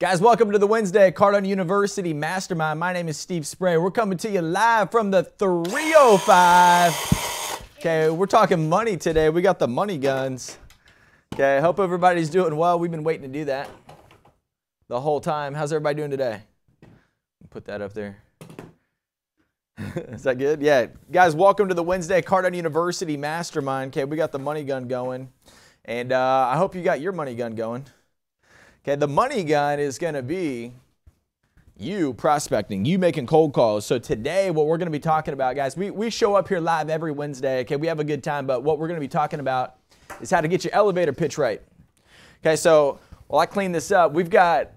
Guys, welcome to the Wednesday Cardone University Mastermind. My name is Steve Spray. We're coming to you live from the 305. Okay, we're talking money today. We got the money guns. Okay, hope everybody's doing well. We've been waiting to do that the whole time. How's everybody doing today? Put that up there. Is that good? Yeah. Guys, welcome to the Wednesday Cardone University Mastermind. Okay, we got the money gun going. And I hope you got your money gun going. Okay, the money gun is going to be you prospecting, you making cold calls. So today, what we're going to be talking about, guys, we show up here live every Wednesday. Okay, we have a good time, but what we're going to be talking about is how to get your elevator pitch right. Okay, so while I clean this up, we've got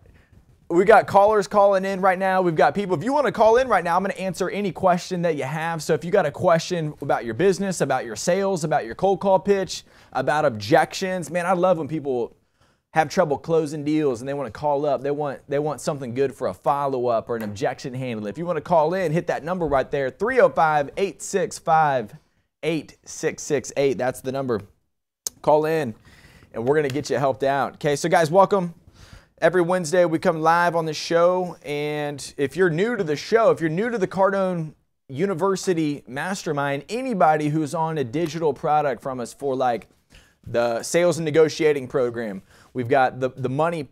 callers calling in right now. We've got people. If you want to call in right now, I'm going to answer any question that you have. So if you got a question about your business, about your sales, about your cold call pitch, about objections, man, I love when people have trouble closing deals and they want to call up. They want something good for a follow-up or an objection handling. If you want to call in, hit that number right there, 305-865-8668. That's the number. Call in and we're going to get you helped out. Okay, so guys, welcome. Every Wednesday we come live on the show, and if you're new to the show, if you're new to the Cardone University Mastermind, anybody who's on a digital product from us for like the sales and negotiating program, we've got the money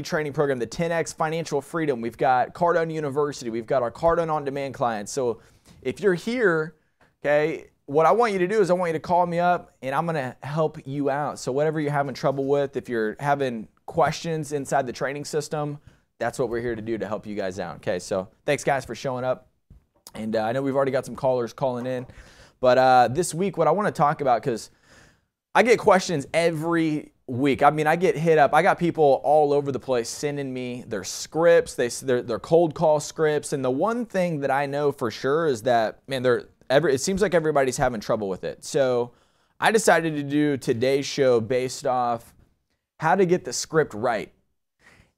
training program, the 10X financial freedom. We've got Cardone University. We've got our Cardone on demand clients. So if you're here, okay, what I want you to do is I want you to call me up and I'm going to help you out. So whatever you're having trouble with, if you're having questions inside the training system, that's what we're here to do to help you guys out. Okay, so thanks guys for showing up. And I know we've already got some callers calling in, but this week what I want to talk about, because I get questions every week. I mean, I get hit up. I got people all over the place sending me their scripts, their cold call scripts. And the one thing that I know for sure is that, man, it seems like everybody's having trouble with it. So I decided to do today's show based off how to get the script right.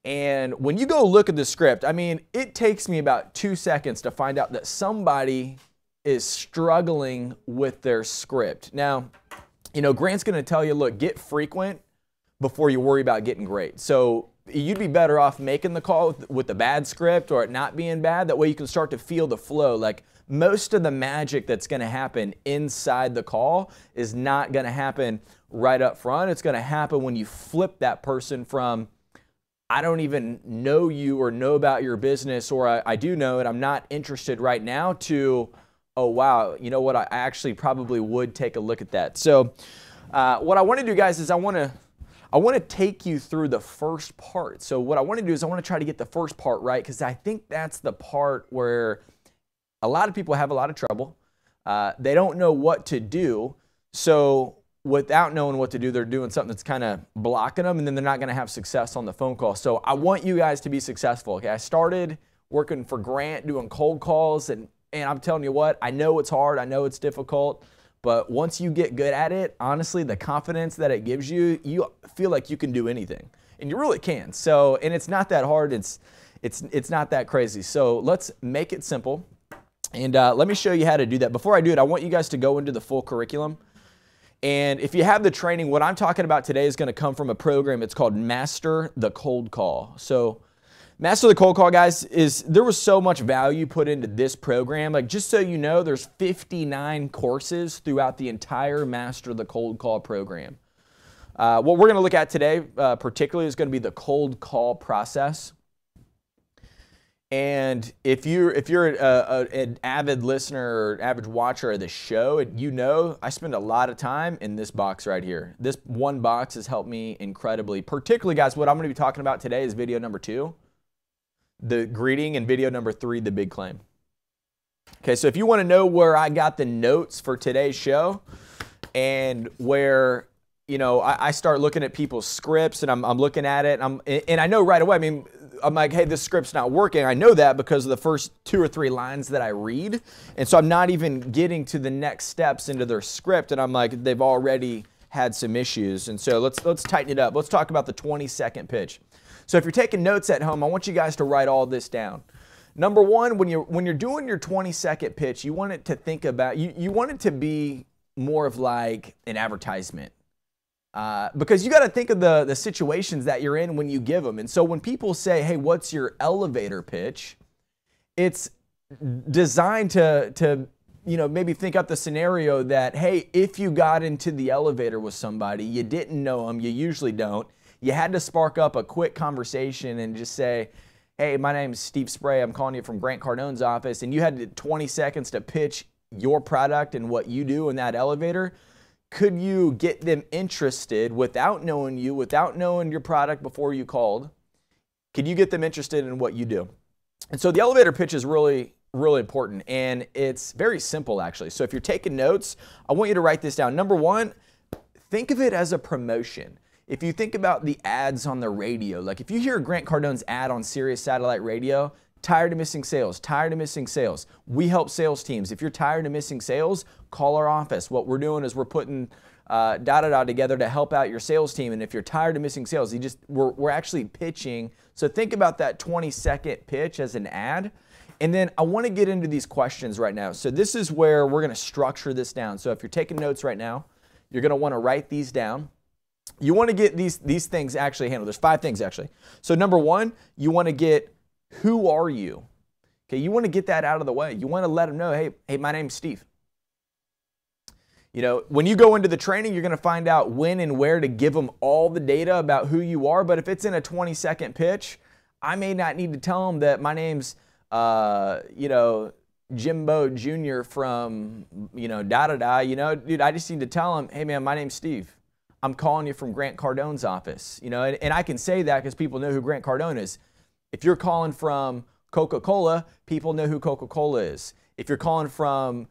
And when you go look at the script, I mean, it takes me about 2 seconds to find out that somebody is struggling with their script. Now, you know, Grant's going to tell you, look, get frequent before you worry about getting great. So you'd be better off making the call with the bad script or it not being bad. That way you can start to feel the flow. Like most of the magic that's going to happen inside the call is not going to happen right up front. It's going to happen when you flip that person from, I don't even know you or know about your business, or I do know it, I'm not interested right now, to, oh wow, you know what, I actually probably would take a look at that. So what I want to do, guys, is I want to take you through the first part. So what I want to do is I want to try to get the first part right, because I think that's the part where a lot of people have a lot of trouble. They don't know what to do. So without knowing what to do, they're doing something that's kind of blocking them, and then they're not going to have success on the phone call. So I want you guys to be successful. Okay, I started working for Grant doing cold calls, and I'm telling you what, I know it's hard, I know it's difficult, but once you get good at it, honestly, the confidence that it gives you, you feel like you can do anything, and you really can. So, and it's not that hard, it's not that crazy. So let's make it simple, and let me show you how to do that. Before I do it, I want you guys to go into the full curriculum. And if you have the training, what I'm talking about today is going to come from a program. It's called Master the Cold Call. So Master the Cold Call, guys, there was so much value put into this program. Like, just so you know, there's 59 courses throughout the entire Master the Cold Call program. What we're going to look at today, particularly, is going to be the cold call process. And if you're an avid listener or average watcher of the show, you know I spend a lot of time in this box right here. This one box has helped me incredibly. Particularly, guys, what I'm going to be talking about today is video number 2, the greeting, and video number 3, the big claim. Okay, so if you want to know where I got the notes for today's show and where, you know, I start looking at people's scripts and I'm looking at it and I know right away, I mean, I'm like, hey, this script's not working. I know that because of the first 2 or 3 lines that I read. And so I'm not even getting to the next steps into their script. And I'm like, they've already had some issues. And so let's tighten it up. Let's talk about the 20-second pitch. So if you're taking notes at home, I want you guys to write all this down. Number one, when you're doing your 20-second pitch, you want it to think about, you want it to be more of like an advertisement. Because you got to think of the situations that you're in when you give them. And so when people say, hey, what's your elevator pitch? It's designed to maybe think up the scenario that, hey, if you got into the elevator with somebody, you didn't know them, you usually don't, you had to spark up a quick conversation and just say, hey, my name is Steve Spray, I'm calling you from Grant Cardone's office, and you had 20 seconds to pitch your product and what you do in that elevator. Could you get them interested without knowing you, without knowing your product before you called? Could you get them interested in what you do? And so the elevator pitch is really important, and it's very simple actually. So if you're taking notes, I want you to write this down. Number one, think of it as a promotion. If you think about the ads on the radio, like if you hear Grant Cardone's ad on Sirius Satellite Radio, tired of missing sales, tired of missing sales. We help sales teams. If you're tired of missing sales, call our office. What we're doing is we're putting together to help out your sales team. And if you're tired of missing sales, we're actually pitching. So think about that 20-second pitch as an ad. And then I want to get into these questions right now. So this is where we're going to structure this down. So if you're taking notes right now, you're going to want to write these down. You want to get these things actually handled. There's 5 things actually. So number one, you want to get, who are you? Okay, you want to get that out of the way. You want to let them know, hey, my name's Steve. When you go into the training, you're going to find out when and where to give them all the data about who you are. But if it's in a 20-second pitch, I may not need to tell them that my name's, Jimbo Jr. from, dude, I just need to tell them, hey, man, my name's Steve. I'm calling you from Grant Cardone's office. And I can say that because people know who Grant Cardone is. If you're calling from Coca-Cola, people know who Coca-Cola is. If you're calling from,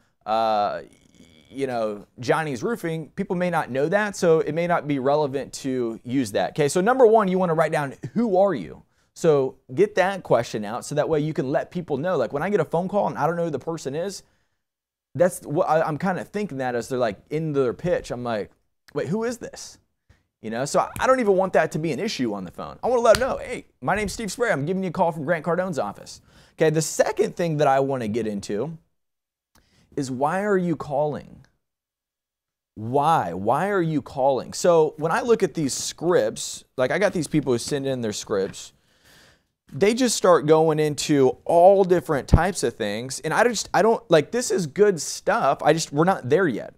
Johnny's Roofing, people may not know that, so it may not be relevant to use that. Okay, so number one, you want to write down, who are you? So get that question out so that way you can let people know. Like when I get a phone call and I don't know who the person is, that's what I'm kind of thinking that as they're like in their pitch. I'm like, wait, who is this? So I don't even want that to be an issue on the phone. I want to let them know, hey, my name's Steve Spray. I'm giving you a call from Grant Cardone's office. Okay, the second thing that I want to get into is, why are you calling? Why? Why are you calling? So when I look at these scripts, like I got these people who send in their scripts, they just start going into all different types of things. And I don't like, this is good stuff. We're not there yet.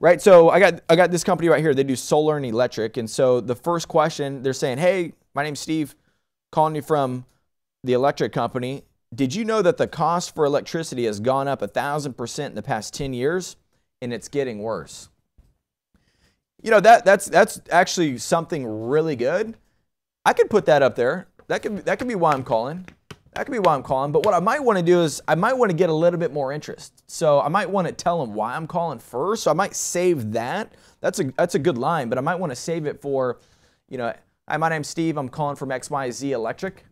Right, so I got this company right here. They do solar and electric, and so the first question, they're saying, hey, my name's Steve, calling you from the electric company. Did you know that the cost for electricity has gone up 1,000% in the past 10 years, and it's getting worse? That's actually something really good. I could put that up there. That could be why I'm calling. That could be why I'm calling, but what I might want to do is I might want to get a little bit more interest. So I might want to tell them why I'm calling first. So I might save that. That's a good line, but I might want to save it for, hi, my name's Steve. I'm calling from XYZ Electric.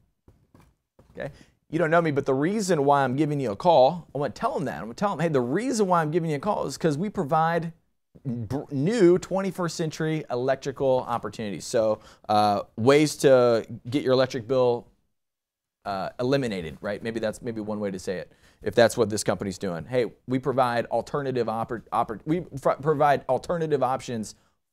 Okay. You don't know me, but the reason why I'm giving you a call, I want to tell them that. I'm going to tell them, hey, the reason why I'm giving you a call is because we provide new 21st century electrical opportunities. So ways to get your electric bill eliminated, right? Maybe that's one way to say it, if that's what this company's doing. Hey, we provide alternative options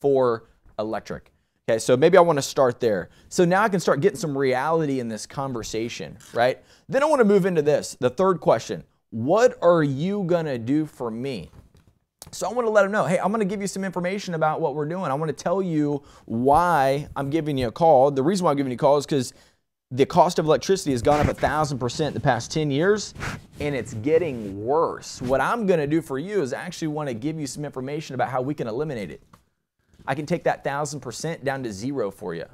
for electric. Okay, so maybe I want to start there. So now I can start getting some reality in this conversation, right? Then I want to move into this, the third question. What are you going to do for me? So I want to let them know, hey, I'm going to give you some information about what we're doing. I want to tell you why I'm giving you a call. The reason why I'm giving you a call is because the cost of electricity has gone up 1,000% in the past 10 years, and it's getting worse. What I'm going to do for you is actually want to give you some information about how we can eliminate it. I can take that 1,000% down to 0 for you.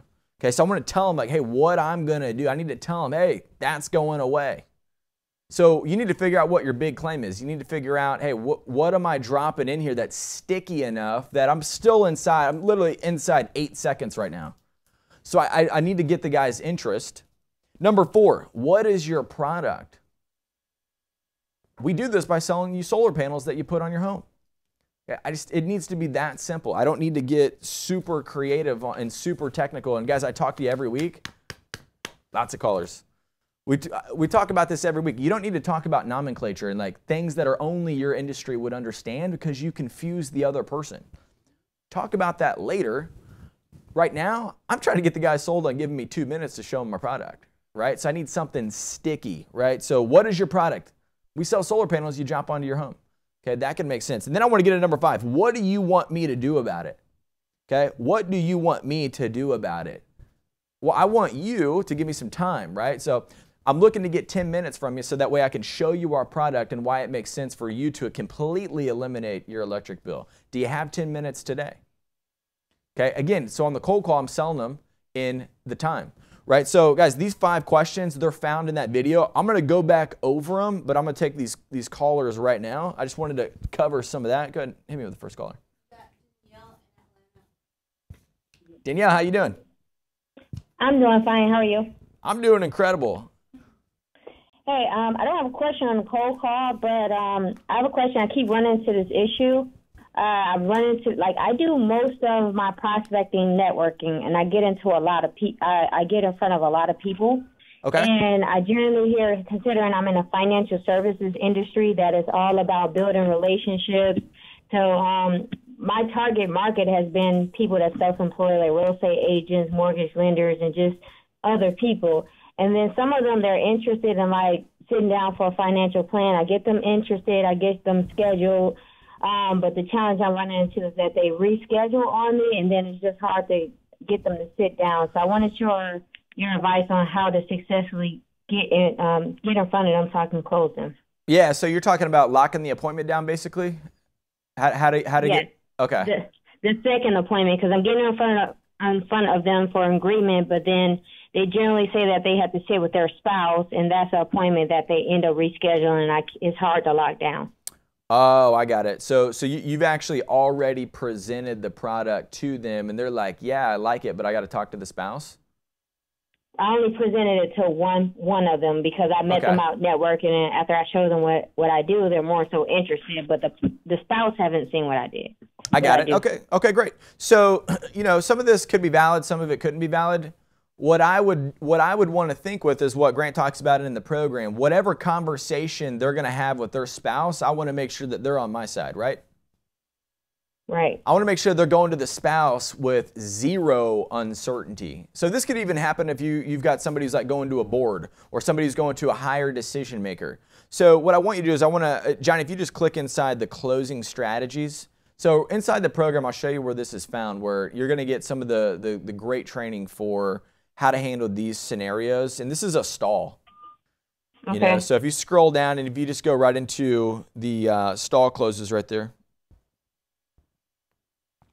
Okay, so I'm going to tell them, like, hey, what I'm going to do, I need to tell them, hey, that's going away. So you need to figure out what your big claim is. You need to figure out, hey, what am I dropping in here that's sticky enough that I'm still inside? I'm literally inside 8 seconds right now. So I need to get the guy's interest. Number 4, what is your product? We do this by selling you solar panels that you put on your home. It needs to be that simple. I don't need to get super creative and super technical. And guys, I talk to you every week. Lots of callers. We talk about this every week. You don't need to talk about nomenclature and like things that are only your industry would understand because you confuse the other person. Talk about that later. right now, I'm trying to get the guy sold on giving me 2 minutes to show him my product, right? So I need something sticky, right? So what is your product? We sell solar panels, you drop onto your home. Okay, that can make sense. And then I want to get to number 5. What do you want me to do about it? Okay, what do you want me to do about it? Well, I want you to give me some time, right? So I'm looking to get 10 minutes from you so that way I can show you our product and why it makes sense for you to completely eliminate your electric bill. Do you have 10 minutes today? Okay, again, so on the cold call, I'm selling them in the time, right? So guys, these 5 questions, they're found in that video. I'm gonna go back over them, but I'm gonna take these callers right now. I just wanted to cover some of that. Go ahead, hit me with the first caller. Danielle, how you doing? I'm doing fine. How are you? I'm doing incredible. Hey, I don't have a question on the cold call, but I have a question. I keep running into this issue. I've run into, like, I do most of my prospecting networking, and I get into a lot of I get in front of a lot of people. Okay. And I generally hear, considering I'm in a financial services industry that is all about building relationships. So my target market has been people that self-employ, like real estate agents, mortgage lenders, and just other people. And then some of them, they're interested in, like, sitting down for a financial plan. I get them interested. I get them scheduled. But the challenge I'm running into is that they reschedule on me, and then it's just hard to get them to sit down. So I wanted your advice on how to successfully get in front of them so I can close them. Yeah, so you're talking about locking the appointment down, basically? How to yes. get... Okay. The second appointment, because I'm getting in front of them for an agreement, but then they generally say that they have to sit with their spouse, and that's an appointment that they end up rescheduling, and it's hard to lock down. Oh, I got it. So you've actually already presented the product to them, and they're like, yeah, I like it, but I got to talk to the spouse? I only presented it to one of them because I met them out networking, and after I showed them what I do, they're more so interested, but the spouse haven't seen what I did. I got it. Okay, great. So, some of this could be valid, some of it couldn't be valid. What I would want to think with is what Grant talks about in the program. Whatever conversation they're going to have with their spouse, I want to make sure that they're on my side, right? Right. I want to make sure they're going to the spouse with zero uncertainty. So this could even happen if you've got somebody who's like going to a board or somebody who's going to a higher decision maker. So what I want you to do is Johnny, if you just click inside the closing strategies. So inside the program, I'll show you where this is found, where you're going to get some of the great training for how to handle these scenarios. And this is a stall. Okay. So if you scroll down and if you just go right into the stall closes right there.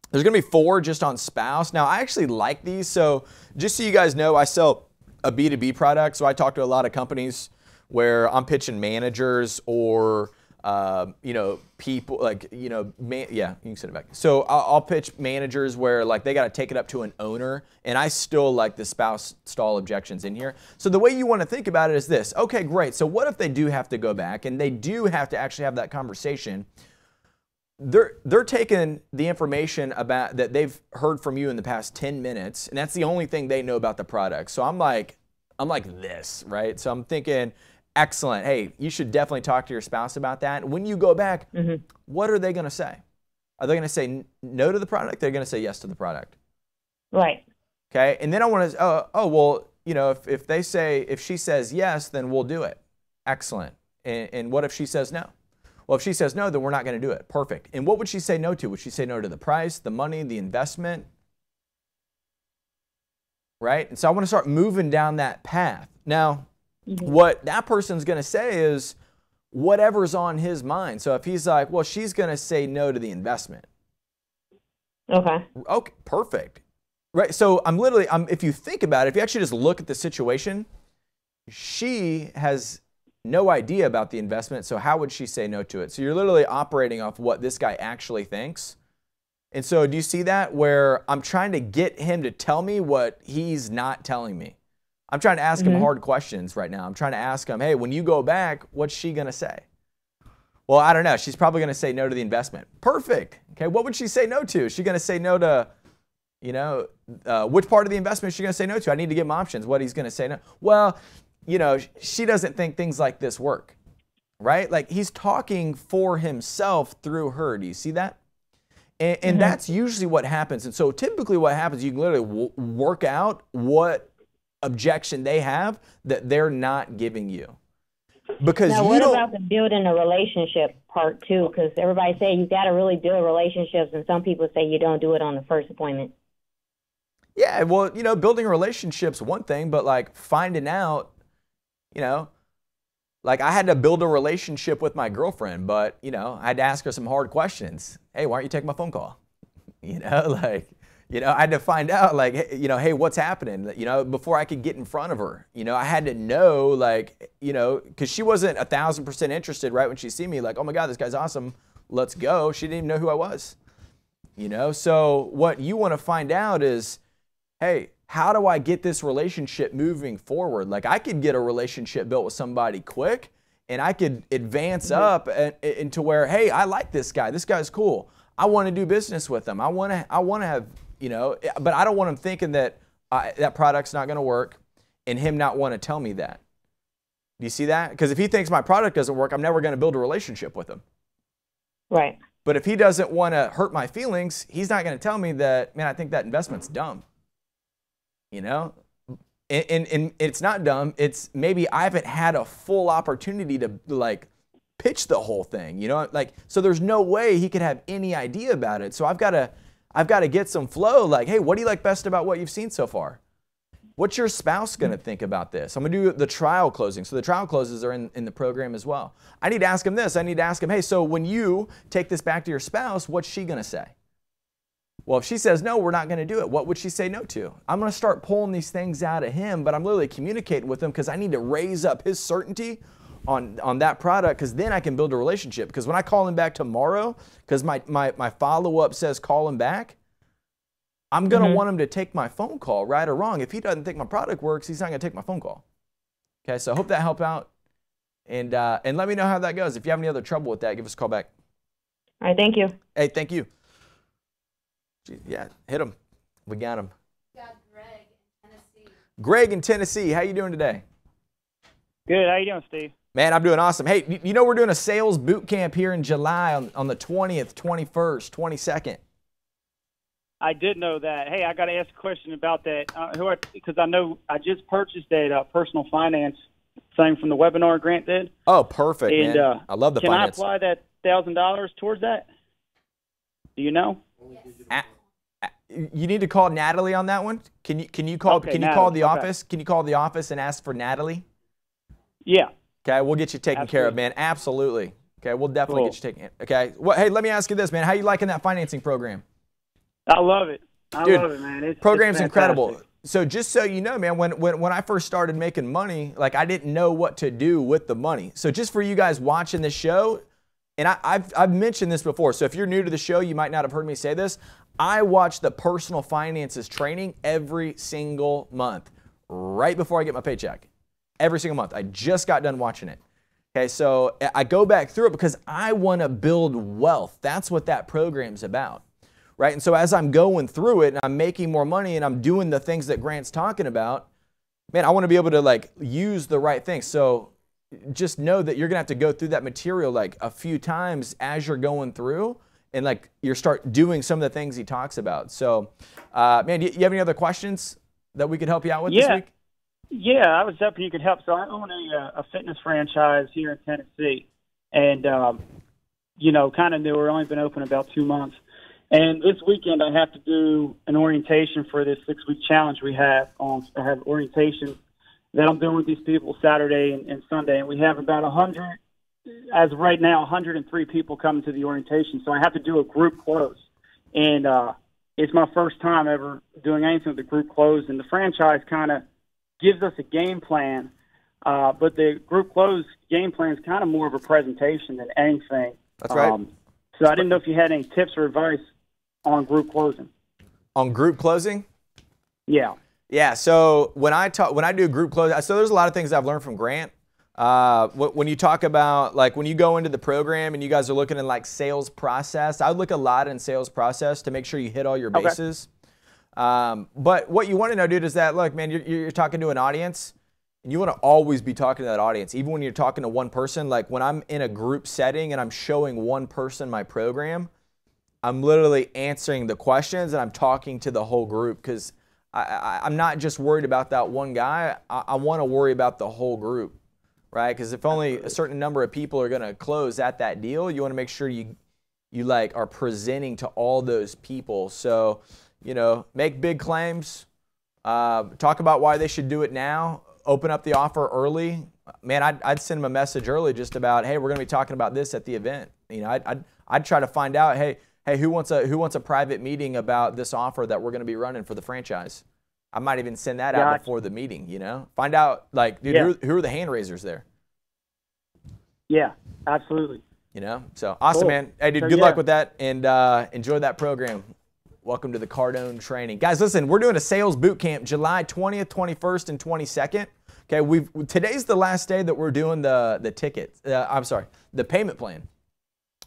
There's going to be 4 just on spouse. Now, I actually like these. So just so you guys know, I sell a B2B product. So I talk to a lot of companies where I'm pitching managers or, people like, yeah, you can send it back. So I'll pitch managers where like they got to take it up to an owner, and I still like the spouse stall objections in here. So the way you want to think about it is this. Okay, great. So what if they do have to go back and they do have to actually have that conversation? They're taking the information about that they've heard from you in the past 10 minutes, and that's the only thing they know about the product. So I'm like this, right? So I'm thinking, excellent. Hey, you should definitely talk to your spouse about that. When you go back, what are they going to say? Are they going to say no to the product? They're going to say yes to the product. Right. Okay. And then I want to, well, if she says yes, then we'll do it. Excellent. And what if she says no? Well, if she says no, then we're not going to do it. Perfect. And what would she say no to? Would she say no to the price, the money, the investment? Right? And so I want to start moving down that path. Now, what that person's going to say is whatever's on his mind. So if he's like, well, she's going to say no to the investment. Okay, perfect. Right? So if you think about it, if you actually just look at the situation, she has no idea about the investment, so how would she say no to it? So you're literally operating off what this guy actually thinks. And so do you see that, where I'm trying to get him to tell me what he's not telling me? I'm trying to ask him hard questions right now. I'm trying to ask him, hey, when you go back, what's she going to say? Well, I don't know. She's probably going to say no to the investment. Perfect. Okay, what would she say no to? Is she going to say no to, which part of the investment is she going to say no to? I need to give him options. What he's going to say no. Well, she doesn't think things like this work, right? Like he's talking for himself through her. Do you see that? And that's usually what happens. And so typically what happens, you can literally work out what objection they have that they're not giving you. Because now, what about the building a relationship part too? Because everybody say you got to really build relationships, and some people say you don't do it on the first appointment. Yeah, well, you know, building a relationship's one thing, but like finding out, you know, like I had to build a relationship with my girlfriend, but, you know, I had to ask her some hard questions. Hey, why aren't you taking my phone call? You know, like, you know, I had to find out, like, you know, hey, what's happening? You know, before I could get in front of her, you know, I had to know, like, you know, because she wasn't 1,000% interested right when she see me, like, oh my God, this guy's awesome, let's go. She didn't even know who I was, you know? So what you want to find out is, hey, how do I get this relationship moving forward? Like I could get a relationship built with somebody quick and I could advance up into where, hey, I like this guy. This guy's cool. I want to do business with him. I want to have, you know, but I don't want him thinking that that product's not going to work and him not want to tell me that. Do you see that? Because if he thinks my product doesn't work, I'm never going to build a relationship with him. Right. But if he doesn't want to hurt my feelings, he's not going to tell me that, man, I think that investment's dumb. You know, and it's not dumb. It's maybe I haven't had a full opportunity to like pitch the whole thing, you know, like, so there's no way he could have any idea about it. So I've got to get some flow. Like, hey, what do you like best about what you've seen so far? What's your spouse going to think about this? I'm going to do the trial closing. So the trial closes are in the program as well. I need to ask him this. I need to ask him, hey, so when you take this back to your spouse, what's she going to say? Well, if she says, no, we're not going to do it, what would she say no to? I'm going to start pulling these things out of him, but I'm literally communicating with him because I need to raise up his certainty on that product because then I can build a relationship. Because when I call him back tomorrow, because my follow-up says call him back, I'm going to want him to take my phone call, right or wrong. If he doesn't think my product works, he's not going to take my phone call. Okay, so I hope that helped out. And let me know how that goes. If you have any other trouble with that, give us a call back. All right, thank you. Hey, thank you. Yeah, hit him. We got him. Got Greg in Tennessee. Greg in Tennessee, how you doing today? Good. How you doing, Steve? Man, I'm doing awesome. Hey, you know we're doing a sales boot camp here in July on the 20th, 21st, 22nd. I did know that. Hey, I got to ask a question about that. Because I know I just purchased that personal finance thing from the webinar Grant did. Oh, perfect, and, man. I love the finance. Can I apply that $1,000 towards that? Do you know? Yes. You need to call Natalie on that one. Can you call the office? Can you call the office and ask for Natalie? Yeah. Okay, we'll get you taken care of, man. Absolutely. Okay, we'll definitely get you taken. Okay. Well, hey, let me ask you this, man. How you liking that financing program? I love it. Dude, I love it, man. Program's it's incredible. So just so you know, man, when I first started making money, like I didn't know what to do with the money. So just for you guys watching this show, and I've mentioned this before, so if you're new to the show, you might not have heard me say this. I watch the personal finances training every single month, right before I get my paycheck. Every single month. I just got done watching it. Okay, so I go back through it because I want to build wealth. That's what that program's about, right? And so as I'm going through it and I'm making more money and I'm doing the things that Grant's talking about, man, I want to be able to like use the right things. So just know that you're going to have to go through that material like a few times as you're going through and like you start doing some of the things he talks about. So, man, do you have any other questions that we could help you out with this week? Yeah, I was hoping you could help. So I own a fitness franchise here in Tennessee, and you know, kind of newer. Only been open about 2 months, and this weekend I have to do an orientation for this 6-week challenge we have. I have orientation that I'm doing with these people Saturday and Sunday, and we have about 100. As of right now, 103 people coming to the orientation. So I have to do a group close, and it's my first time ever doing anything with the group close. And the franchise kind of gives us a game plan, but the group close game plan is kind of more of a presentation than anything. That's right. So I didn't know if you had any tips or advice on group closing. On group closing? Yeah. Yeah. So when I do group closing, so there's a lot of things I've learned from Grant. When you talk about like when you go into the program and you guys are looking at like sales process, I would look a lot in sales process to make sure you hit all your bases. But what you want to know, dude, is that, look, man, you're talking to an audience and you want to always be talking to that audience. Even when you're talking to one person, like when I'm in a group setting and I'm showing one person my program, I'm literally answering the questions and I'm talking to the whole group because I'm not just worried about that one guy. I want to worry about the whole group, right? Because if only a certain number of people are going to close at that deal, you want to make sure you like are presenting to all those people. So, you know, make big claims, talk about why they should do it now, open up the offer early. Man, I'd send them a message early just about, hey, we're going to be talking about this at the event. You know, I'd try to find out, hey, who wants a private meeting about this offer that we're going to be running for the franchise? I might even send that out before the meeting, you know? Find out, like, dude, who are the hand raisers there? Yeah, absolutely. You know? So, awesome, cool. Man. Hey, dude, good luck with that, and enjoy that program. Welcome to the Cardone training. Guys, listen, we're doing a sales boot camp July 20th, 21st, and 22nd. Okay, today's the last day that we're doing the tickets. The payment plan.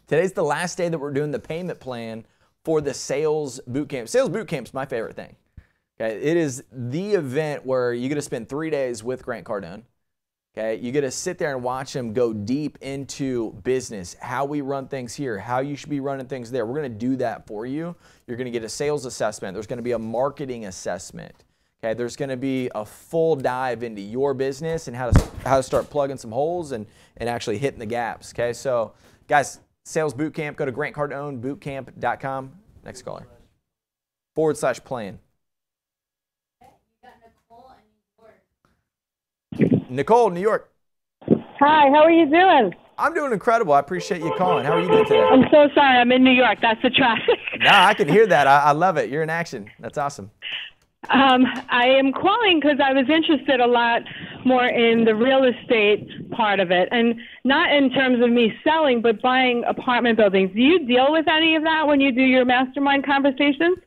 Today's the last day that we're doing the payment plan for the sales boot camp. Sales boot camp's my favorite thing. Okay, it is the event where you get to spend 3 days with Grant Cardone. Okay, you get to sit there and watch him go deep into business, how we run things here, how you should be running things there. We're going to do that for you. You're going to get a sales assessment. There's going to be a marketing assessment. Okay, there's going to be a full dive into your business and how to start plugging some holes and actually hitting the gaps. Okay, so guys, sales boot camp, go to grantcardonebootcamp.com. Next caller. /plan. Nicole, New York. Hi, how are you doing? I'm doing incredible. I appreciate you calling. How are you doing today? I'm so sorry. I'm in New York. That's the traffic. No, I can hear that. I love it. You're in action. That's awesome. I am calling because I was interested a lot more in the real estate part of it, and not in terms of me selling, but buying apartment buildings. Do you deal with any of that when you do your mastermind conversations?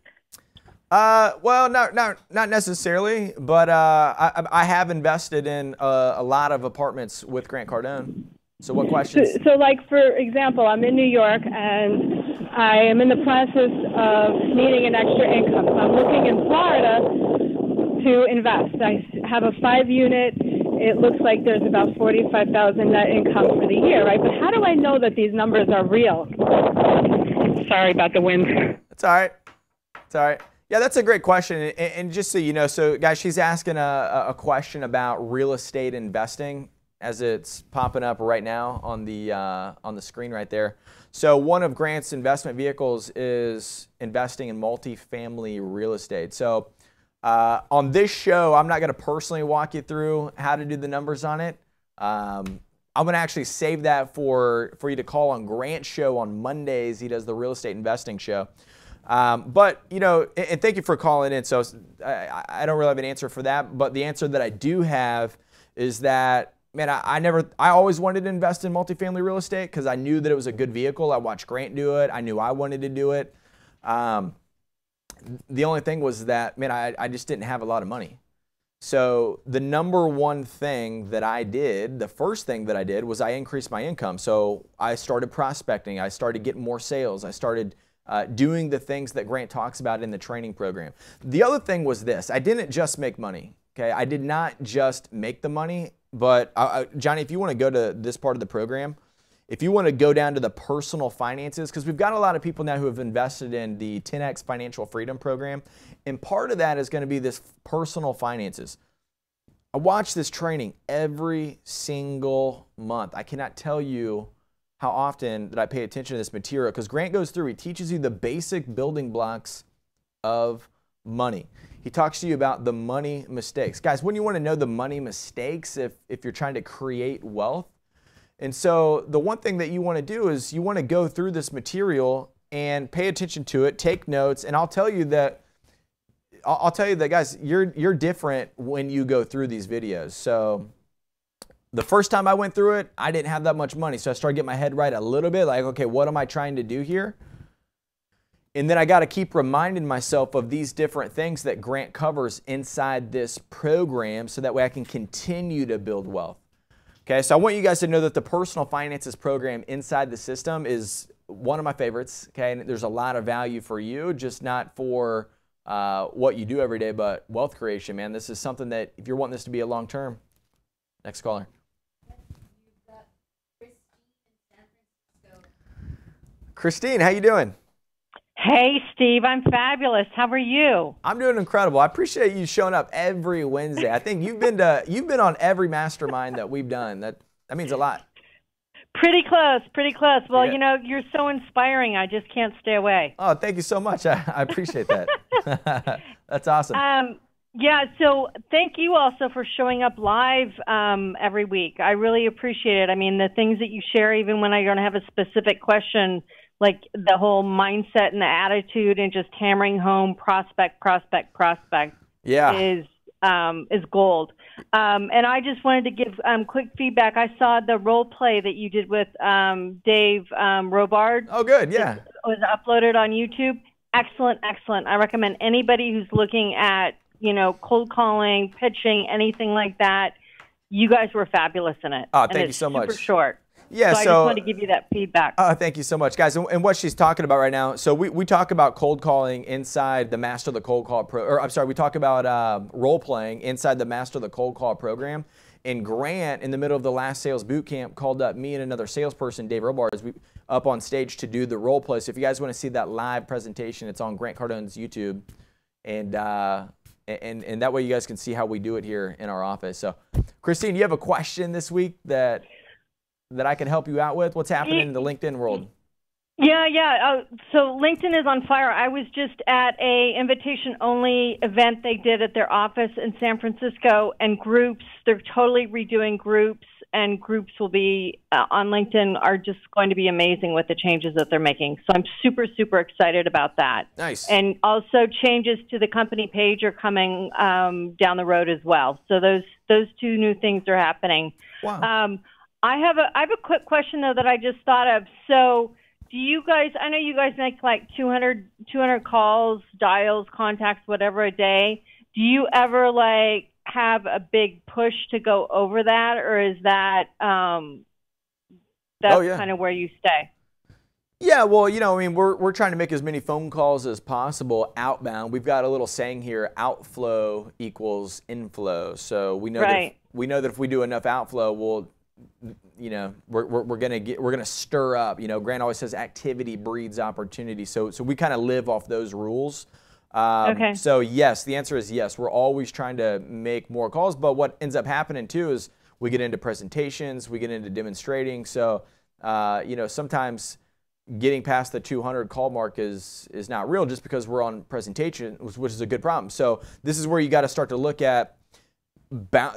Well, not necessarily, but I have invested in a lot of apartments with Grant Cardone. So what questions? So like, for example, I'm in New York, and I am in the process of needing an extra income. So I'm looking in Florida to invest. I have a 5-unit. It looks like there's about $45,000 net income for the year, right? But how do I know that these numbers are real? Sorry about the wind. It's all right. It's all right. Yeah, that's a great question. And just so you know, so guys, she's asking a question about real estate investing as it's popping up right now on the screen right there. So one of Grant's investment vehicles is investing in multifamily real estate. So on this show, I'm not going to personally walk you through how to do the numbers on it. I'm going to actually save that for you to call on Grant's show on Mondays. He does the real estate investing show. But, you know, and thank you for calling in. So I don't really have an answer for that. But the answer that I do have is that, man, I always wanted to invest in multifamily real estate because I knew that it was a good vehicle. I watched Grant do it. I knew I wanted to do it. The only thing was that, man, I just didn't have a lot of money. So the number one thing that I did, the first thing that I did was I increased my income. So I started prospecting. I started getting more sales. I started doing the things that Grant talks about in the training program. The other thing was this. I didn't just make money. Okay, I did not just make the money, but Johnny, if you want to go to this part of the program, if you want to go down to the personal finances, because we've got a lot of people now who have invested in the 10X Financial Freedom Program, and part of that is going to be this personal finances. I watch this training every single month. I cannot tell you how often that I pay attention to this material because Grant goes through, he teaches you the basic building blocks of money. He talks to you about the money mistakes. Guys, wouldn't you want to know the money mistakes if you're trying to create wealth? And so the one thing that you want to do is you want to go through this material and pay attention to it, take notes, and I'll tell you that, guys, you're different when you go through these videos. So the first time I went through it, I didn't have that much money. So I started getting my head right a little bit, like, okay, what am I trying to do here? And then I got to keep reminding myself of these different things that Grant covers inside this program so that way I can continue to build wealth. Okay, so I want you guys to know that the personal finances program inside the system is one of my favorites. Okay, and there's a lot of value for you, just not for what you do every day, but wealth creation, man. This is something that if you're wanting this to be a long term. Next caller. Christine, how you doing? Hey, Steve, I'm fabulous. How are you? I'm doing incredible. I appreciate you showing up every Wednesday. I think you've been on every mastermind that we've done. That means a lot. Pretty close, pretty close. Well, Yeah. you know, you're so inspiring. I just can't stay away. Oh, thank you so much. I appreciate that. That's awesome. Yeah, so thank you also for showing up live every week. I really appreciate it. I mean, the things that you share, even when I don't have a specific question, like the whole mindset and the attitude and just hammering home prospect Yeah. is gold. And I just wanted to give quick feedback. I saw the role play that you did with Dave Robard. Oh, good. Yeah. It was uploaded on YouTube. Excellent, excellent. I recommend anybody who's looking at, you know, cold calling, pitching, anything like that. You guys were fabulous in it. Oh, And thank you it's so much. Super short. Yeah. So I just wanted to give you that feedback. Oh, thank you so much, guys. And what she's talking about right now, so we talk about cold calling inside the Master the Cold Call we talk about role playing inside the Master the Cold Call program. And Grant, in the middle of the last sales boot camp, called up me and another salesperson, Dave Robar, up on stage to do the role play. So if you guys want to see that live presentation, it's on Grant Cardone's YouTube. And that way you guys can see how we do it here in our office. So, Christine, you have a question this week that I can help you out with? What's happening in the LinkedIn world? Yeah. So LinkedIn is on fire. I was just at a invitation-only event they did at their office in San Francisco, and groups, they're totally redoing groups, and groups will be on LinkedIn are just going to be amazing with the changes that they're making. So I'm super, super excited about that. Nice. And also changes to the company page are coming down the road as well. So those two new things are happening. Wow. I have a quick question though that I just thought of. So do you guys, I know you guys make like 200 calls, dials, contacts, whatever a day. Do you ever like have a big push to go over that, or is that that's kind of where you stay? Yeah, well, you know, I mean, we're trying to make as many phone calls as possible outbound. We've got a little saying here: outflow equals inflow. So we know that if we do enough outflow, we'll, you know, we're gonna stir up. You know, Grant always says activity breeds opportunity. So we kind of live off those rules. Okay. So yes, the answer is yes. We're always trying to make more calls, but what ends up happening too is we get into presentations, we get into demonstrating. So you know, sometimes getting past the 200 call mark is not real just because we're on presentation, which is a good problem. So this is where you got to start to look at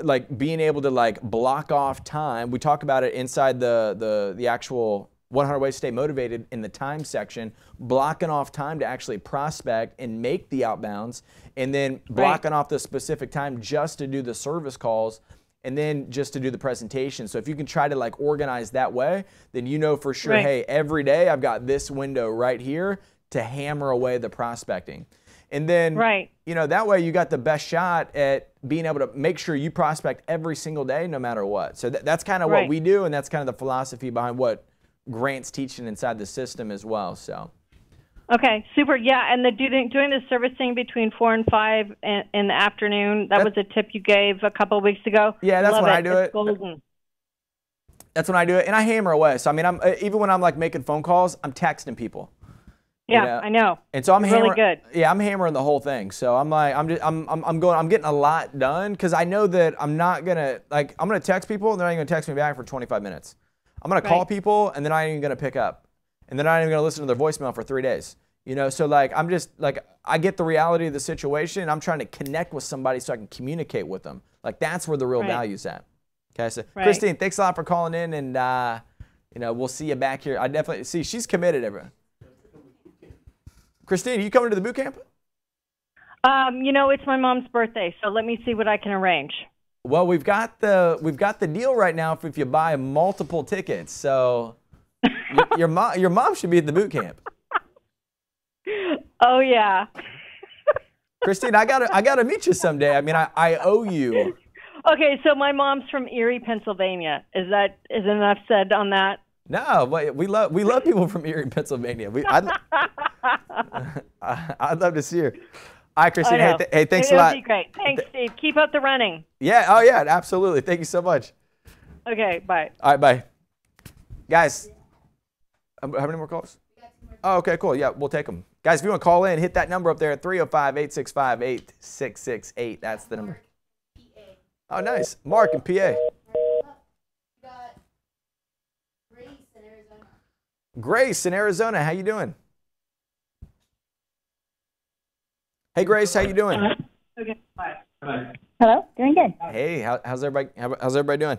like being able to like block off time. We talk about it inside the actual 100 Ways to Stay Motivated in the time section, blocking off time to actually prospect and make the outbounds, and then blocking off the specific time just to do the service calls, and then just to do the presentation. So if you can try to like organize that way, then you know for sure, hey, every day I've got this window right here to hammer away the prospecting. And then, you know, that way you got the best shot at being able to make sure you prospect every single day, no matter what. So that's kind of what we do, and that's kind of the philosophy behind what Grant's teaching inside the system as well. So. Okay, super. Yeah, and doing the servicing between 4 and 5 in the afternoon, that was a tip you gave a couple of weeks ago. Yeah, that's when I do it. Golden. That's when I do it, and I hammer away. So I mean, even when I'm like making phone calls, I'm texting people. Yeah, you know? I know. And so I'm hammering. Really good. Yeah, I'm hammering the whole thing. So I'm like, I'm getting a lot done because I know that I'm gonna text people and they're not even gonna text me back for 25 minutes. I'm gonna call people and then I ain't even gonna pick up, and then I'm not even gonna listen to their voicemail for 3 days. You know, so like I'm just like I get the reality of the situation, and I'm trying to connect with somebody so I can communicate with them. Like that's where the real value's at. Okay, so Christine, thanks a lot for calling in, and you know, we'll see you back here. I definitely see she's committed, everyone. Christine, are you coming to the boot camp? You know, it's my mom's birthday, so let me see what I can arrange. Well, we've got the deal right now if you buy multiple tickets. So your mom should be at the boot camp. Oh yeah. Christine, I gotta meet you someday. I mean, I owe you. Okay, so my mom's from Erie, Pennsylvania. Is enough said on that? No, but we love people from Erie, Pennsylvania. I'd love to see her. All right, Christine. Hey, thanks a lot. That'd be great. Thanks, Steve. Keep up the running. Yeah. Oh, yeah. Absolutely. Thank you so much. Okay. Bye. All right. Bye. Guys, how many more calls? Oh, okay. Cool. Yeah, we'll take them. Guys, if you want to call in, hit that number up there at 305-865-8668. That's the number. Oh, nice. Mark in PA. Grace in Arizona. How you doing? Hey, Grace, how you doing? Hello, doing good. Hey, how's everybody doing?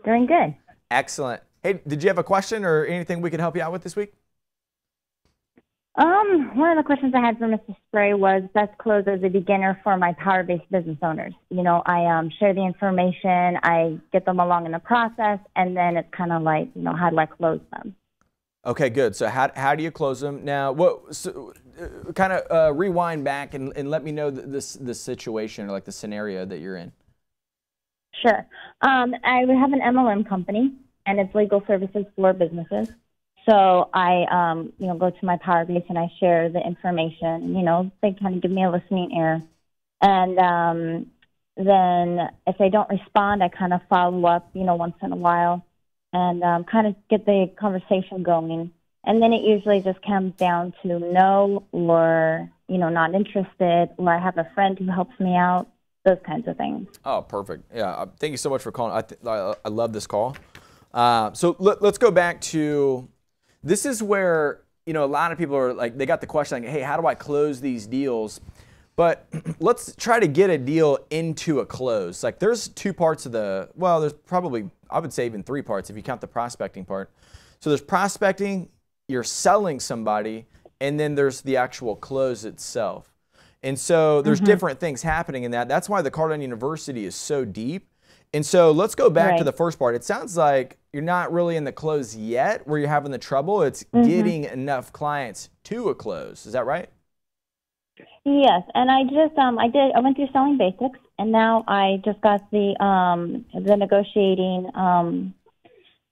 Doing good. Excellent. Hey, did you have a question or anything we could help you out with this week? One of the questions I had for Mr. Spray was best close as a beginner for my power-based business owners. You know, I share the information, I get them along in the process, and then it's kind of like, you know, how do I close them? Okay, good. So how do you close them? Now, kind of rewind back and let me know the situation or like the scenario that you're in. Sure. I have an MLM company, and it's legal services for businesses. So I, you know, go to my power base and I share the information. You know, they kind of give me a listening ear. And then if they don't respond, I kind of follow up, you know, once in a while and kind of get the conversation going. And then it usually just comes down to no or, you know, not interested, or I have a friend who helps me out, those kinds of things. Oh, perfect. Yeah, thank you so much for calling. I love this call. So let's go back to, this is where, you know, a lot of people are like, they got the question like, hey, how do I close these deals? But let's try to get a deal into a close. Like there's two parts of there's probably, I would say even three parts if you count the prospecting part. So there's prospecting, you're selling somebody, and then there's the actual close itself. And so there's different things happening in that. That's why the Cardone University is so deep. And so let's go back to the first part. It sounds like you're not really in the close yet where you're having the trouble. It's getting enough clients to a close. Is that right? Yes, and I just I went through selling basics, and now I just got the negotiating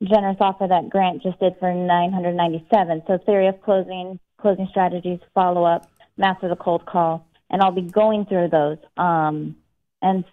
generous offer that Grant just did for $997. So theory of closing strategies, follow up, master the cold call, and I'll be going through those. And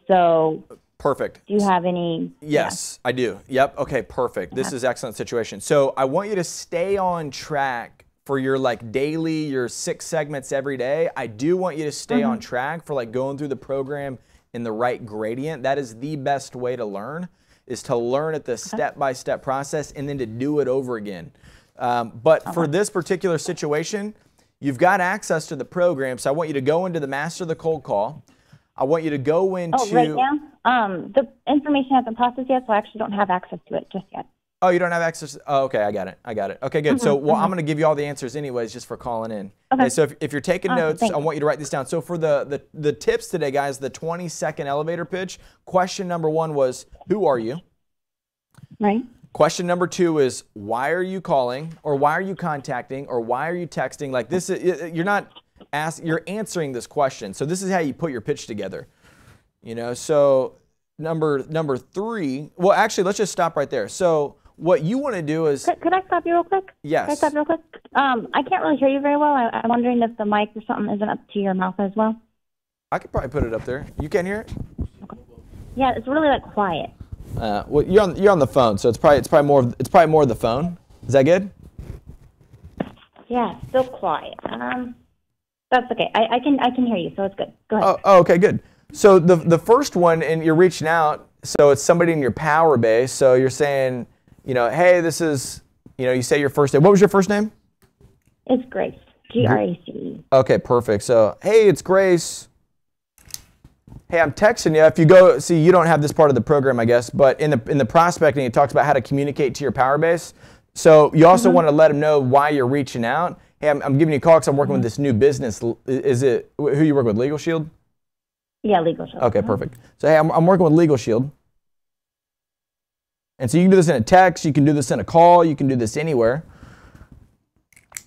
so. Perfect. Do you have any? Yes, I do. Yep. Okay, perfect. This is excellent situation. So I want you to stay on track for your like daily, your 6 segments every day. I do want you to stay on track for like going through the program in the right gradient. That is the best way to learn, is to learn at the step-by-step process and then to do it over again. But for this particular situation, you've got access to the program. So I want you to go into the Master the Cold Call. I want you to go into... Oh, right now? The information hasn't processed yet, so I actually don't have access to it just yet. Oh, you don't have access? Oh, okay, I got it. Okay, good. So I'm going to give you all the answers anyways just for calling in. Okay, so if you're taking notes, I want you to write this down. So for the tips today, guys, the 20-second elevator pitch, question number 1 was, who are you? Right. Question number 2 is, why are you calling, or why are you contacting, or why are you texting? Like this, you're answering this question. So this is how you put your pitch together. You know, so number 3, well, actually, let's just stop right there. So what you want to do is... Could I stop you real quick? Yes. Could I stop you real quick? I can't really hear you very well. I'm wondering if the mic or something isn't up to your mouth as well. I could probably put it up there. You can't hear it? Okay. Yeah, it's really like quiet. Well, you're on the phone, so it's probably more of the phone. Is that good? Yeah, still quiet. That's okay. I can hear you, so it's good. Go ahead. Oh, okay, good. So the first one, and you're reaching out, so it's somebody in your power base. So you're saying, you know, hey, this is, you know, you say your first name. What was your first name? It's Grace. Grace. Okay, perfect. So, hey, it's Grace. Hey, I'm texting you. If you go, see, you don't have this part of the program, I guess, but in the prospecting, it talks about how to communicate to your power base. So you also want to let them know why you're reaching out. Hey, I'm giving you a call because I'm working with this new business. Is it, who you work with, Legal Shield? Yeah, Legal Shield. Okay, perfect. So, hey, I'm working with Legal Shield. And so you can do this in a text, you can do this in a call, you can do this anywhere.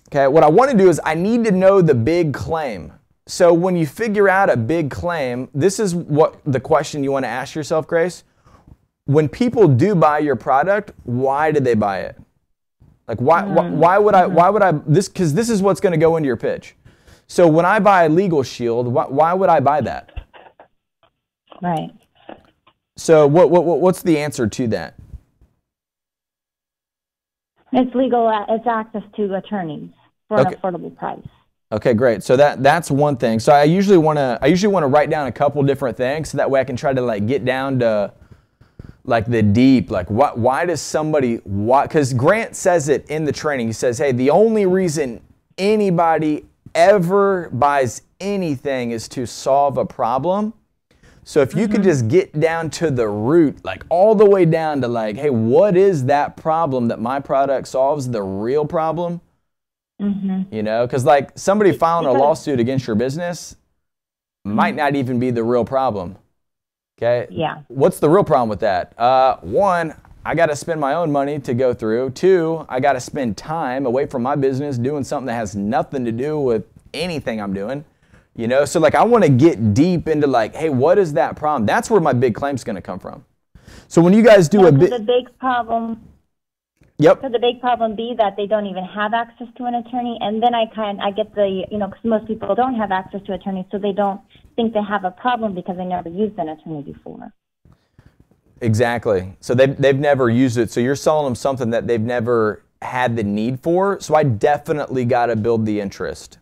Okay, what I want to do is I need to know the big claim. So when you figure out a big claim, this is what the question you want to ask yourself, Grace. When people do buy your product, why did they buy it? Like why would I this, because this is what's going to go into your pitch. So when I buy a Legal Shield, why would I buy that? Right. So what's the answer to that? It's legal. It's access to attorneys. for an affordable price. Okay, great. So that's one thing. So I usually want to write down a couple different things so that way I can try to like get down to like the deep, like why does somebody, because Grant says it in the training. He says, hey, the only reason anybody ever buys anything is to solve a problem. So if you could just get down to the root, like all the way down to like, hey, what is that problem that my product solves, the real problem? You know, because like somebody filing a lawsuit against your business might not even be the real problem. Okay. Yeah. What's the real problem with that? One, I got to spend my own money to go through. Two, I got to spend time away from my business doing something that has nothing to do with anything I'm doing. You know, so like I want to get deep into like, hey, what is that problem? That's where my big claim's going to come from. So when you guys do a big, the big problem. Yep. Could the big problem be that they don't even have access to an attorney? And then I get the, you know, because most people don't have access to attorneys, so they don't think they have a problem because they never used an attorney before. Exactly. So they've never used it. So you're selling them something that they've never had the need for. So I definitely got to build the interest.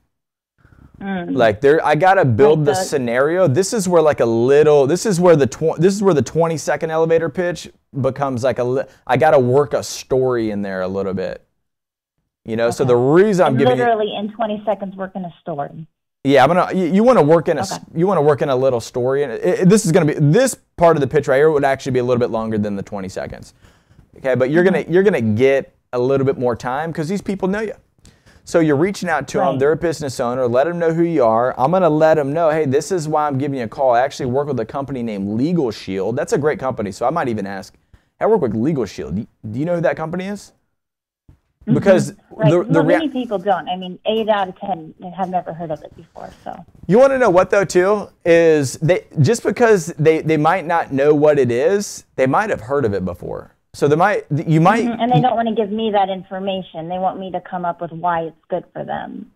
Like I got to build the scenario. This is where like this is where the 20-second elevator pitch becomes like I got to work a story in there a little bit. You know, so the reason I'm giving literally in 20 seconds working a story. Yeah, you want to work in a little story, and this part of the pitch right here would actually be a little bit longer than the 20 seconds. Okay, but you're gonna get a little bit more time because these people know you. So you're reaching out to them. They're a business owner. Let them know who you are. I'm gonna let them know, hey, this is why I'm giving you a call. I actually work with a company named Legal Shield. That's a great company. So I might even ask, hey, I work with Legal Shield. Do you know who that company is? Because many people don't. I mean, 8 out of 10 have never heard of it before. So you want to know what though too is just because they might not know what it is, they might have heard of it before. So you might, and they don't want to give me that information. They want me to come up with why it's good for them.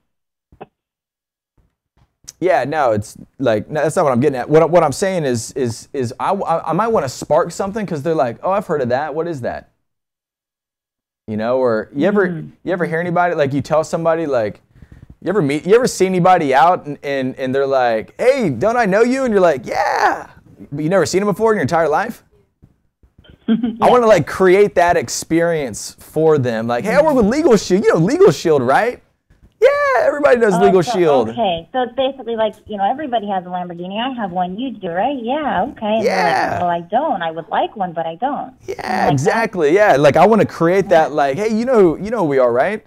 Yeah, no, it's like that's not what I'm getting at. What I'm saying is I might want to spark something because they're like, oh, I've heard of that. What is that? You know, or you ever hear anybody like you tell somebody like you ever see anybody out and they're like, hey, don't I know you? And you're like, yeah, but you never seen them before in your entire life. I want to like create that experience for them. Like, hey, I work with Legal Shield. You know Legal Shield, right? Yeah, everybody knows Legal Shield. Okay, so it's basically like, you know, everybody has a Lamborghini. I have one. You do, right? Yeah, okay. And yeah. Like, well, I don't. I would like one, but I don't. Yeah, like exactly. That? Yeah, like I want to create that. Like, hey, you know who we are, right?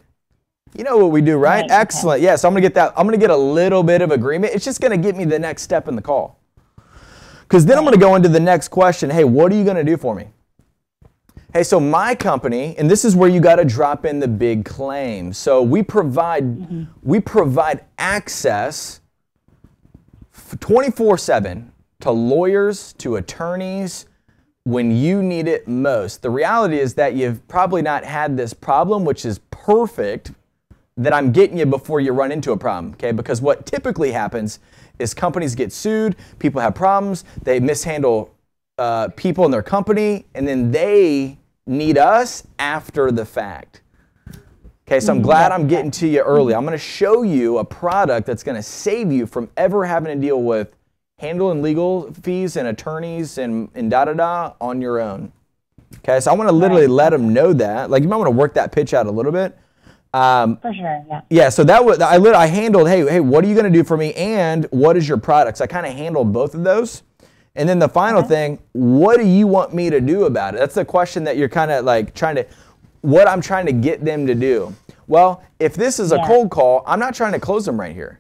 You know what we do, right? Excellent. Okay. Yeah, so I'm gonna get that. I'm gonna get a little bit of agreement. It's just gonna get me the next step in the call. Because then I'm gonna go into the next question. Hey, what are you gonna do for me? Hey, so my company, and this is where you got to drop in the big claim. So we provide access 24/7 to lawyers, to attorneys when you need it most. The reality is that you've probably not had this problem, which is perfect that I'm getting you before you run into a problem, okay? Because what typically happens is companies get sued, people have problems, they mishandle people in their company, and then they need us after the fact. Okay, so I'm glad I'm getting to you early. I'm going to show you a product that's going to save you from ever having to deal with handling legal fees and attorneys and da-da-da on your own. Okay, so I want to literally let them know that. Like, you might want to work that pitch out a little bit. For sure, yeah. Yeah, so that was, I handled, hey, what are you going to do for me and what is your product? So I kind of handled both of those. And then the final thing, what do you want me to do about it? That's the question that you're kind of like what I'm trying to get them to do. Well, if this is a cold call, I'm not trying to close them right here.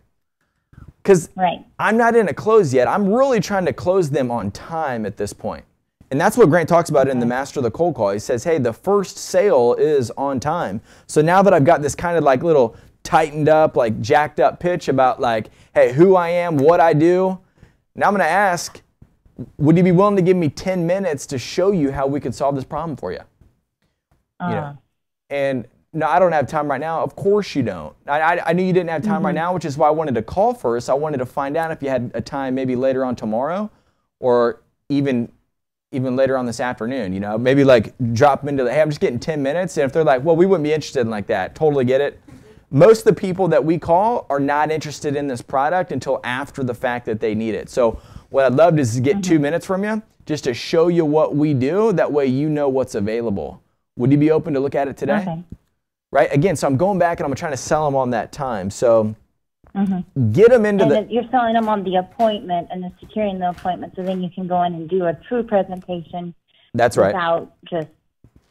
Because I'm not in a close yet. I'm really trying to close them on time at this point. And that's what Grant talks about in the Master of the Cold Call. He says, hey, the first sale is on time. So now that I've got this kind of like little tightened up, like jacked up pitch about like, hey, who I am, what I do, now I'm going to ask, would you be willing to give me 10 minutes to show you how we could solve this problem for you? You know? And no, I don't have time right now. Of course you don't. I knew you didn't have time right now, which is why I wanted to call first. I wanted to find out if you had a time maybe later on tomorrow or even later on this afternoon, you know, maybe like drop them into the, hey, I'm just getting 10 minutes. And if they're like, well, we wouldn't be interested in like that. Totally get it. most of the people that we call are not interested in this product until after the fact that they need it. So what I'd love is to get 2 minutes from you just to show you what we do. That way you know what's available. Would you be open to look at it today? Okay. Right? Again, so I'm going back and I'm trying to sell them on that time. So get them into and you're selling them on the appointment and then securing the appointment, so then you can go in and do a true presentation. That's right. Without just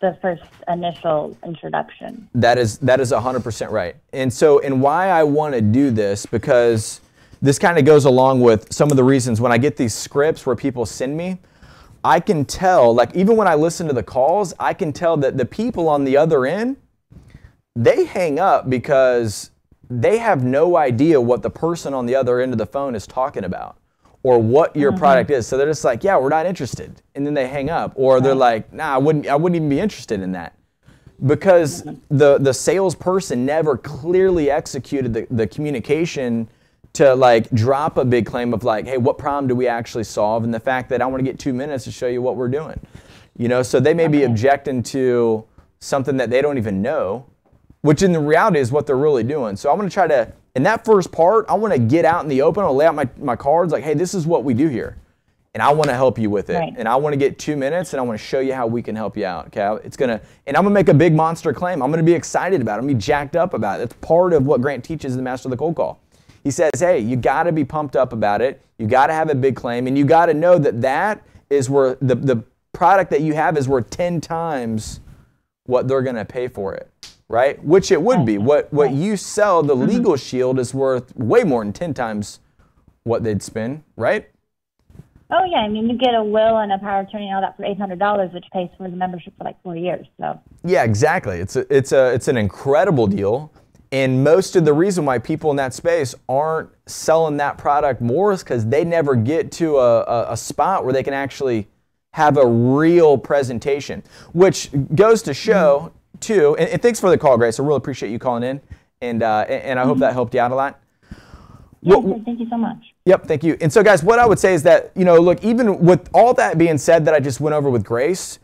the first initial introduction. That is 100% right. And why I want to do this, because this kind of goes along with some of the reasons when I get these scripts where people send me, I can tell, like even when I listen to the calls, I can tell that the people on the other end, they hang up because they have no idea what the person on the other end of the phone is talking about or what your product is. So they're just like, yeah, we're not interested. And then they hang up. Or they're like, nah, I wouldn't even be interested in that. Because the salesperson never clearly executed the communication to like drop a big claim of like, hey, what problem do we actually solve? And the fact that I want to get 2 minutes to show you what we're doing. You know, so they may be objecting to something that they don't even know, which in the reality is what they're really doing. So I'm going to try to, in that first part, I want to get out in the open. I'll lay out my cards like, hey, this is what we do here. And I want to help you with it. Right. And I want to get 2 minutes and I want to show you how we can help you out. Okay. And I'm going to make a big monster claim. I'm going to be excited about it. I'm going to be jacked up about it. It's part of what Grant teaches in the Master of the Cold Call. He says, hey, you got to be pumped up about it. You got to have a big claim. And you got to know that is where the product that you have is worth 10 times what they're going to pay for it. Right? Which it would be. What you sell, the legal shield, is worth way more than 10 times what they'd spend, right? Oh, yeah. I mean, you get a will and a power of attorney and all that for $800, which pays for the membership for like 4 years. So. Yeah, exactly. It's an incredible deal. And most of the reason why people in that space aren't selling that product more is because they never get to a spot where they can actually have a real presentation, which goes to show, too, and thanks for the call, Grace. I really appreciate you calling in, and I hope that helped you out a lot. Yeah, thank you so much. Yep, thank you. And so, guys, what I would say is that, you know, look, even with all that being said that I just went over with Grace,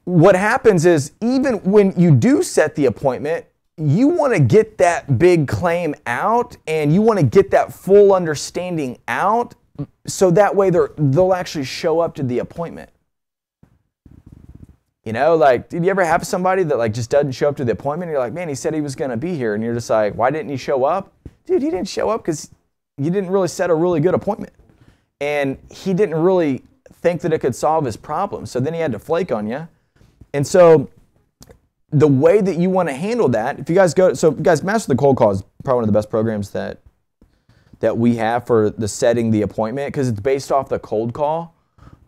what happens is even when you do set the appointment, you want to get that big claim out and you want to get that full understanding out so that way they'll actually show up to the appointment. You know, like, did you ever have somebody that like just doesn't show up to the appointment? And you're like, man, he said he was going to be here. And you're just like, why didn't he show up? Dude, he didn't show up because you didn't really set a really good appointment. And he didn't really think that it could solve his problem. So then he had to flake on you. And so the way that you want to handle that, if you guys go, so guys, Master the Cold Call is probably one of the best programs that we have for the setting the appointment because it's based off the cold call.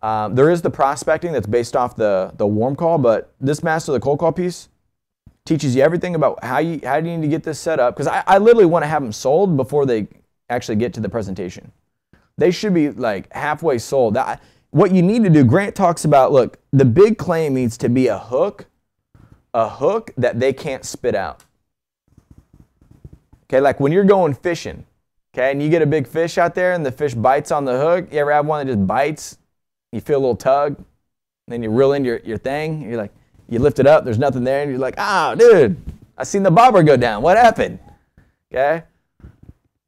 There is the prospecting that's based off the warm call, but this Master the Cold Call piece teaches you everything about how do you need to get this set up. Because I literally want to have them sold before they actually get to the presentation. They should be like halfway sold. What you need to do, Grant talks about, look, the big claim needs to be a hook that they can't spit out. Okay, like when you're going fishing, okay, and you get a big fish out there and the fish bites on the hook. You ever have one that just bites? You feel a little tug, and then you reel in your thing. You're like, you lift it up, there's nothing there, and you're like, ah, dude, I seen the bobber go down. What happened? Okay?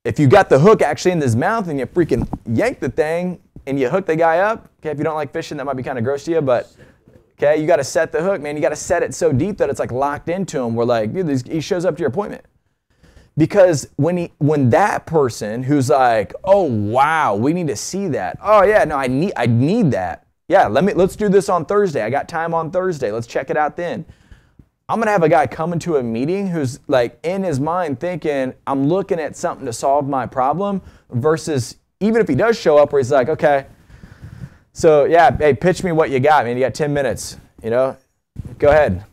If you got the hook actually in his mouth and you freaking yank the thing and you hook the guy up, okay, if you don't like fishing, that might be kind of gross to you, but okay, you got to set the hook, man. You got to set it so deep that it's like locked into him. We're like, dude, he shows up to your appointment. Because when that person who's like, oh wow, we need to see that. Oh yeah, no, I need that. Yeah, let's do this on Thursday. I got time on Thursday. Let's check it out then. I'm gonna have a guy come into a meeting who's like in his mind thinking, I'm looking at something to solve my problem, versus even if he does show up where he's like, okay, so yeah, hey, pitch me what you got, man. You got 10 minutes, you know? Go ahead.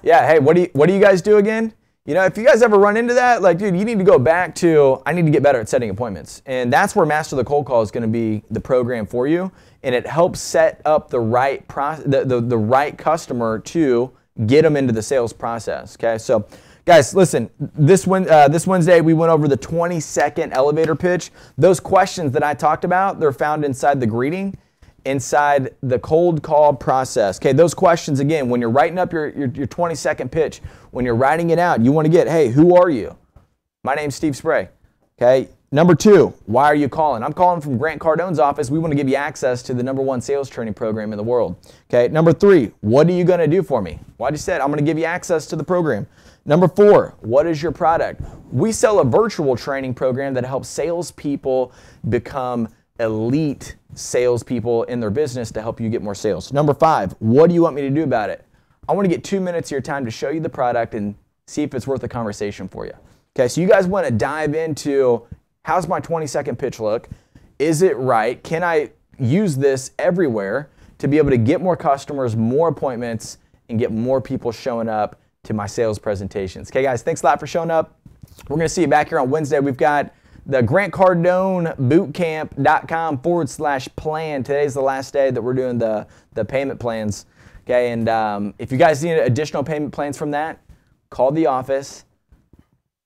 Yeah, hey, what do you guys do again? You know, if you guys ever run into that, like, dude, you need to go back to, I need to get better at setting appointments. And that's where Master the Cold Call is going to be the program for you. And it helps set up the right the right customer to get them into the sales process. Okay, so guys, listen, this Wednesday we went over the 20-second elevator pitch. Those questions that I talked about, they're found inside the greeting. inside the cold call process. Okay, those questions again, when you're writing up your 20-second pitch, when you're writing it out, you want to get, hey, who are you? My name's Steve Spray. Okay. Number 2, why are you calling? I'm calling from Grant Cardone's office. We want to give you access to the #1 sales training program in the world. Okay. Number 3, what are you going to do for me? Well, I just said I'm going to give you access to the program. Number 4, what is your product? We sell a virtual training program that helps salespeople become elite salespeople in their business to help you get more sales. Number 5, what do you want me to do about it? I want to get 2 minutes of your time to show you the product and see if it's worth a conversation for you. Okay, so you guys want to dive into, how's my 20-second pitch look? Is it right? Can I use this everywhere to be able to get more customers, more appointments, and get more people showing up to my sales presentations? Okay, guys, thanks a lot for showing up. We're going to see you back here on Wednesday. We've got the grantcardonebootcamp.com/plan. Today's the last day that we're doing the payment plans. Okay, and if you guys need additional payment plans from that, call the office,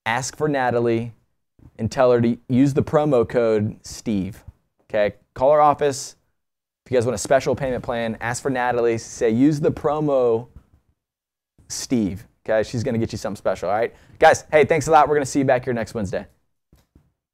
ask for Natalie, and tell her to use the promo code Steve. Okay, call our office. If you guys want a special payment plan, ask for Natalie. Say use the promo Steve. Okay, she's going to get you something special. All right, guys. Hey, thanks a lot. We're going to see you back here next Wednesday.